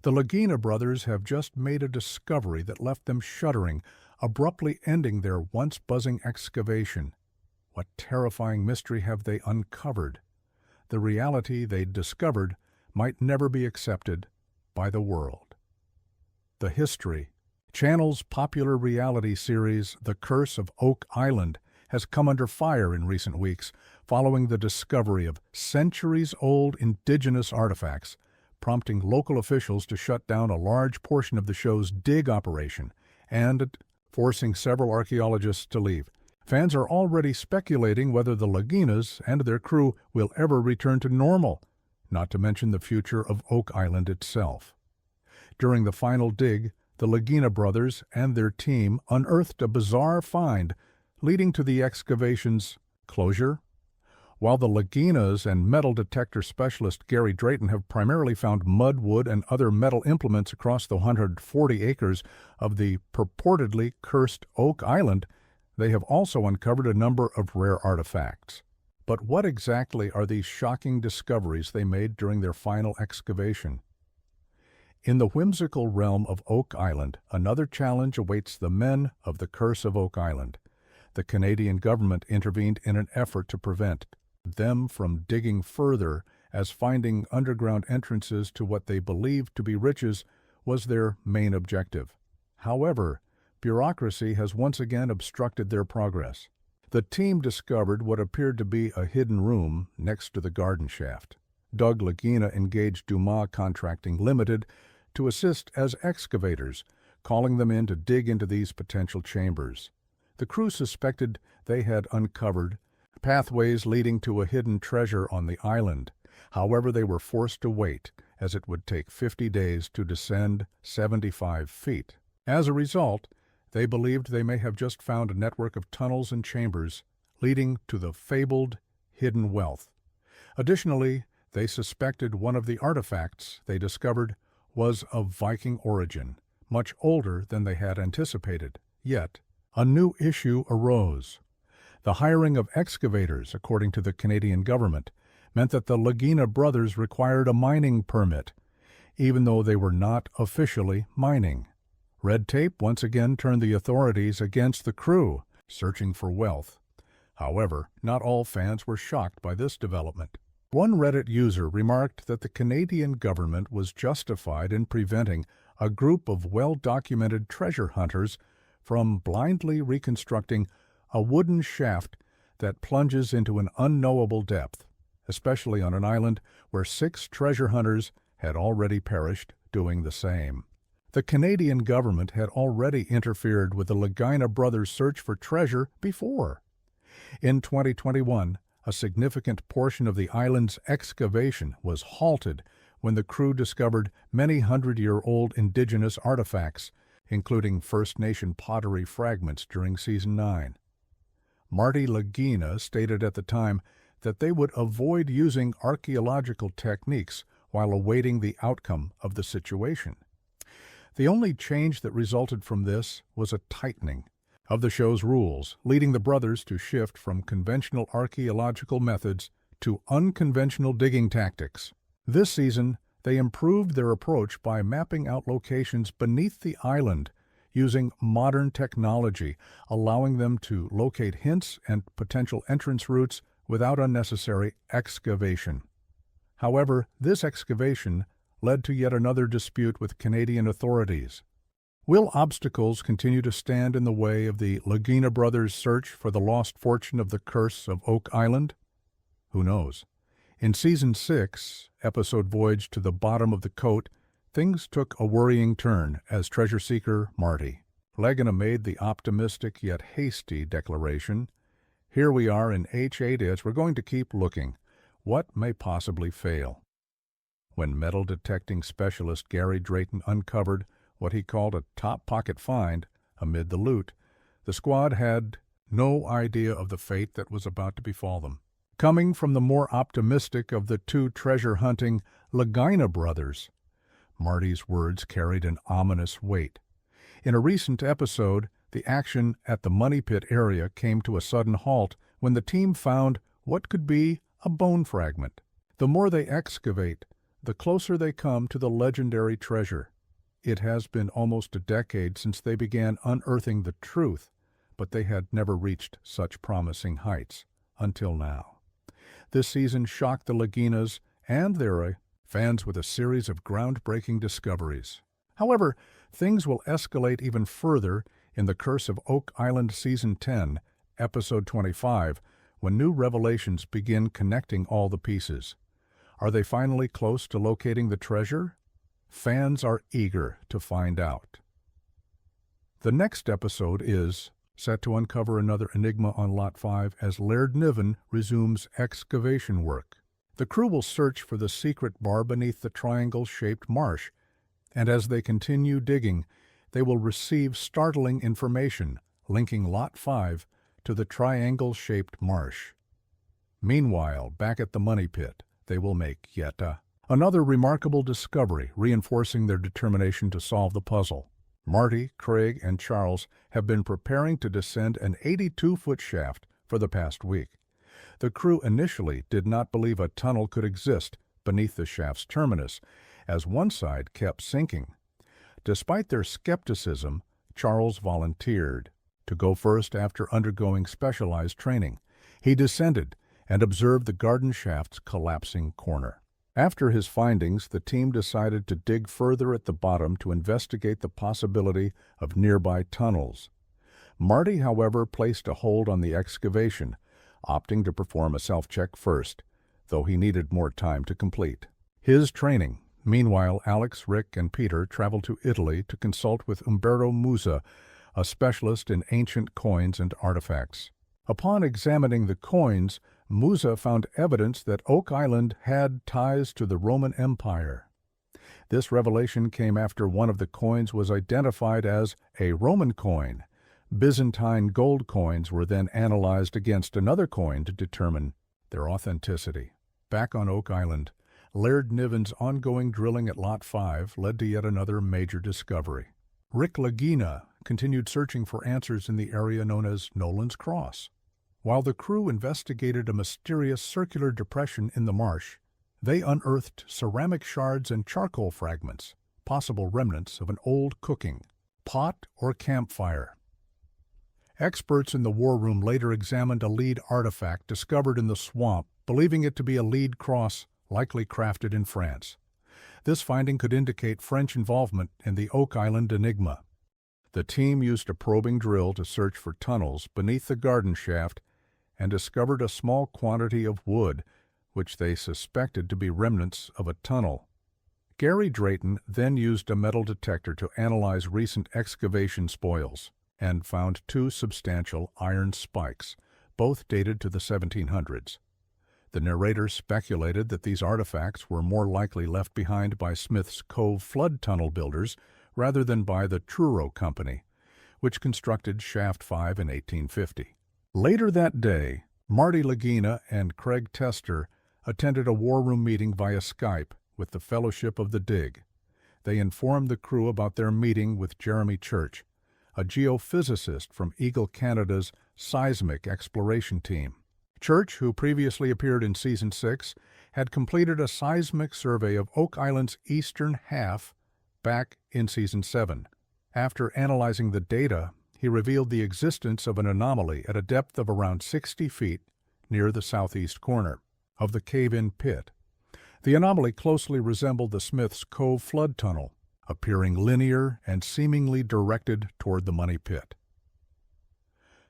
The Lagina brothers have just made a discovery that left them shuddering, abruptly ending their once buzzing excavation. What terrifying mystery have they uncovered? The reality they discovered might never be accepted by the world. The history. Channel's popular reality series, The Curse of Oak Island, has come under fire in recent weeks following the discovery of centuries-old indigenous artifacts, prompting local officials to shut down a large portion of the show's dig operation and forcing several archaeologists to leave. Fans are already speculating whether the Laginas and their crew will ever return to normal, not to mention the future of Oak Island itself. During the final dig, the Lagina brothers and their team unearthed a bizarre find, leading to the excavation's closure. While the Laginas and metal detector specialist Gary Drayton have primarily found mud, wood, and other metal implements across the 140 acres of the purportedly cursed Oak Island, they have also uncovered a number of rare artifacts. But what exactly are these shocking discoveries they made during their final excavation? In the whimsical realm of Oak Island, another challenge awaits the men of the Curse of Oak Island. The Canadian government intervened in an effort to prevent them from digging further, as finding underground entrances to what they believed to be riches was their main objective. However, bureaucracy has once again obstructed their progress. The team discovered what appeared to be a hidden room next to the garden shaft. Doug Lagina engaged Dumas Contracting Limited to assist as excavators, calling them in to dig into these potential chambers. The crew suspected they had uncovered pathways leading to a hidden treasure on the island. However, they were forced to wait, as it would take 50 days to descend 75 feet. As a result, they believed they may have just found a network of tunnels and chambers leading to the fabled hidden wealth. Additionally, they suspected one of the artifacts they discovered was of Viking origin, much older than they had anticipated. Yet, a new issue arose. The hiring of excavators, according to the Canadian government, meant that the Lagina brothers required a mining permit, even though they were not officially mining. Red tape once again turned the authorities against the crew, searching for wealth. However, not all fans were shocked by this development. One Reddit user remarked that the Canadian government was justified in preventing a group of well-documented treasure hunters from blindly reconstructing a wooden shaft that plunges into an unknowable depth, especially on an island where 6 treasure hunters had already perished doing the same. The Canadian government had already interfered with the Lagina brothers' search for treasure before. In 2021, a significant portion of the island's excavation was halted when the crew discovered many hundred-year-old indigenous artifacts, including First Nation pottery fragments during Season 9. Marty Lagina stated at the time that they would avoid using archaeological techniques while awaiting the outcome of the situation. The only change that resulted from this was a tightening of the show's rules, leading the brothers to shift from conventional archaeological methods to unconventional digging tactics. This season, they improved their approach by mapping out locations beneath the island using modern technology, allowing them to locate hints and potential entrance routes without unnecessary excavation. However, this excavation led to yet another dispute with Canadian authorities. Will obstacles continue to stand in the way of the Lagina brothers' search for the lost fortune of the Curse of Oak Island? Who knows? In Season 6, episode Voyage to the Bottom of the Coat, things took a worrying turn as treasure seeker Marty Lagina made the optimistic yet hasty declaration, "Here we are in H8 we're going to keep looking. What may possibly fail?" When metal detecting specialist Gary Drayton uncovered what he called a top-pocket find amid the loot, the squad had no idea of the fate that was about to befall them. Coming from the more optimistic of the 2 treasure-hunting Lagina brothers, Marty's words carried an ominous weight. In a recent episode, the action at the Money Pit area came to a sudden halt when the team found what could be a bone fragment. The more they excavate, the closer they come to the legendary treasure. It has been almost a decade since they began unearthing the truth, but they had never reached such promising heights until now. This season shocked the Laginas and their fans with a series of groundbreaking discoveries. However, things will escalate even further in The Curse of Oak Island Season 10, Episode 25, when new revelations begin connecting all the pieces. Are they finally close to locating the treasure? Fans are eager to find out. The next episode is set to uncover another enigma on Lot 5 as Laird Niven resumes excavation work. The crew will search for the secret bar beneath the triangle-shaped marsh, and as they continue digging, they will receive startling information linking Lot 5 to the triangle-shaped marsh. Meanwhile, back at the money pit, they will make yet another remarkable discovery, reinforcing their determination to solve the puzzle. Marty, Craig, and Charles have been preparing to descend an 82-foot shaft for the past week. The crew initially did not believe a tunnel could exist beneath the shaft's terminus, as one side kept sinking. Despite their skepticism, Charles volunteered to go first after undergoing specialized training. He descended and observed the garden shaft's collapsing corner. After his findings, the team decided to dig further at the bottom to investigate the possibility of nearby tunnels. Marty, however, placed a hold on the excavation, opting to perform a self-check first, though he needed more time to complete his training. Meanwhile, Alex, Rick, and Peter traveled to Italy to consult with Umberto Musa, a specialist in ancient coins and artifacts. Upon examining the coins, Musa found evidence that Oak Island had ties to the Roman Empire. This revelation came after one of the coins was identified as a Roman coin. Byzantine gold coins were then analyzed against another coin to determine their authenticity. Back on Oak Island, Laird Niven's ongoing drilling at Lot 5 led to yet another major discovery. Rick Lagina continued searching for answers in the area known as Nolan's Cross. While the crew investigated a mysterious circular depression in the marsh, they unearthed ceramic shards and charcoal fragments, possible remnants of an old cooking pot or campfire. Experts in the war room later examined a lead artifact discovered in the swamp, believing it to be a lead cross likely crafted in France. This finding could indicate French involvement in the Oak Island enigma. The team used a probing drill to search for tunnels beneath the garden shaft and discovered a small quantity of wood, which they suspected to be remnants of a tunnel. Gary Drayton then used a metal detector to analyze recent excavation spoils and found 2 substantial iron spikes, both dated to the 1700s. The narrator speculated that these artifacts were more likely left behind by Smith's Cove flood tunnel builders rather than by the Truro Company, which constructed Shaft 5 in 1850. Later that day, Marty Lagina and Craig Tester attended a war room meeting via Skype with the Fellowship of the Dig. They informed the crew about their meeting with Jeremy Church, a geophysicist from Eagle Canada's seismic exploration team. Church, who previously appeared in Season 6, had completed a seismic survey of Oak Island's eastern half back in Season 7. After analyzing the data, he revealed the existence of an anomaly at a depth of around 60 feet near the southeast corner of the cave-in pit. The anomaly closely resembled the Smith's Cove flood tunnel, appearing linear and seemingly directed toward the money pit.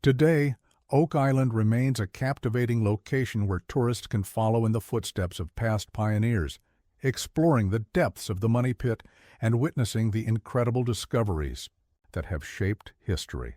Today, Oak Island remains a captivating location where tourists can follow in the footsteps of past pioneers, exploring the depths of the money pit and witnessing the incredible discoveries that have shaped history.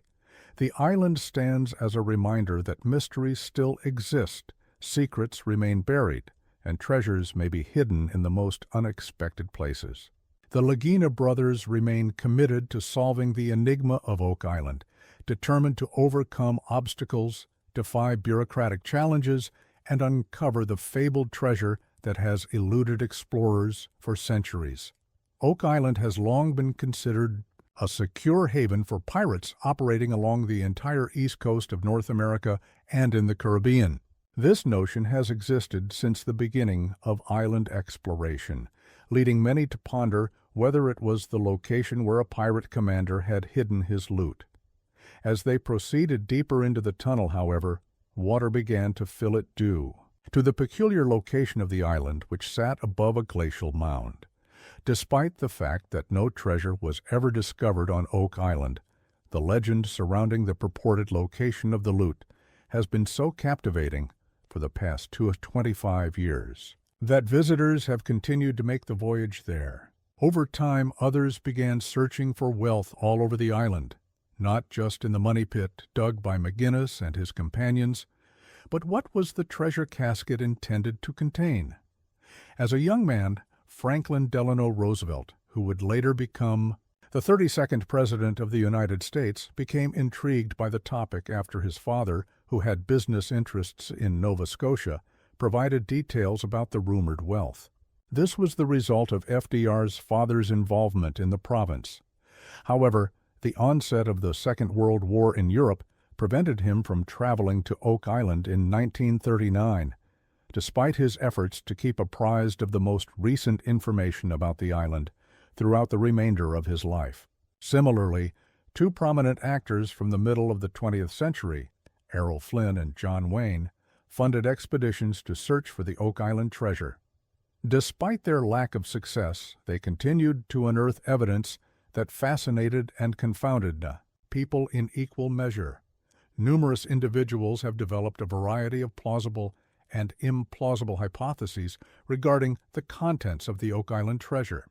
The island stands as a reminder that mysteries still exist, secrets remain buried, and treasures may be hidden in the most unexpected places. The Lagina brothers remain committed to solving the enigma of Oak Island, determined to overcome obstacles, defy bureaucratic challenges, and uncover the fabled treasure that has eluded explorers for centuries. Oak Island has long been considered a secure haven for pirates operating along the entire east coast of North America and in the Caribbean. This notion has existed since the beginning of island exploration, leading many to ponder whether it was the location where a pirate commander had hidden his loot. As they proceeded deeper into the tunnel, however, water began to fill it due to the peculiar location of the island, which sat above a glacial mound. Despite the fact that no treasure was ever discovered on Oak Island, the legend surrounding the purported location of the loot has been so captivating for the past 25 years that visitors have continued to make the voyage there. Over time, others began searching for wealth all over the island, not just in the money pit dug by McGinnis and his companions, but what was the treasure casket intended to contain? As a young man, Franklin Delano Roosevelt, who would later become the 32nd President of the United States, became intrigued by the topic after his father, who had business interests in Nova Scotia, provided details about the rumored wealth. This was the result of FDR's father's involvement in the province. However, the onset of the Second World War in Europe prevented him from traveling to Oak Island in 1939, despite his efforts to keep apprised of the most recent information about the island throughout the remainder of his life. Similarly, two prominent actors from the middle of the 20th century, Errol Flynn and John Wayne, funded expeditions to search for the Oak Island treasure. Despite their lack of success, they continued to unearth evidence that fascinated and confounded people in equal measure. Numerous individuals have developed a variety of plausible and implausible hypotheses regarding the contents of the Oak Island treasure.